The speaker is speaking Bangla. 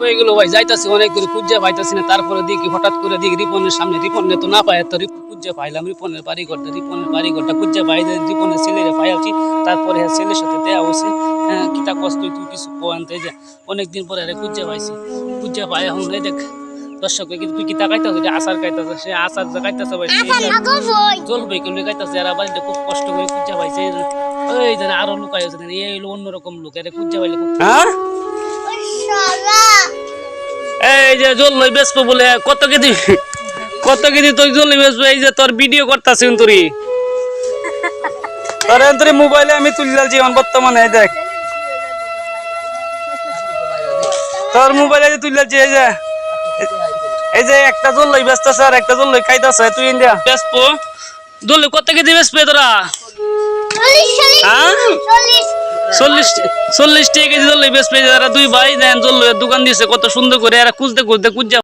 এগুলো ভাই যাইতাছি অনেক দূরে খুঁজে পাইতাছি না, তারপরে দেখি হঠাৎ করে দেখি রিপনের সামনে, রিপনে তো না পাই, তো খুঁজে পাইলাম রিপনের বাড়িঘরটা খুঁজে পাই, রিপনের ছেলেরে পাইছি। তারপরে ছেলের সাথে দেওয়া হয়েছে, হ্যাঁ কিতা কষ্ট তুই কিছু কোয়ান্তে যে অনেকদিন পরে খুঁজে পাইছি, খুঁজে পাই এখন দেখ দর্শক তুই কি তাকাইতাছ, আচার খাইতাছ, সে আচার খাইতাছে ভাই চলবে কেউ খাইতাছে, আর বাড়িটা খুব কষ্ট করে খুঁজে পাইছে। ওই জানে আরো লুকাই আছে, এই হলো অন্যরকম লোক, এর খুঁজে পাইলে খুব এই যে জল লই বেসবো বলে কত কেজি তুই জল লই বেসবো, এই যে তোর ভিডিও করতাছিস তুই তোর মোবাইলে আমি তুললাছি এখন বর্তমানে, দেখ তোর মোবাইলে তুললাছি, এই যে একটা জল লই বেচতাছে আর একটা জল লই খাইতাছে, তুই ইন্ডিয়া বেসবো জল কত কেজি বেসবে তোরা? 40 টাকা কেজি জল লই বেসবে, দুই ভাই দেন জল দোকান দিয়েছে কত সুন্দর করে, এরা খুঁজতে খুঁজতে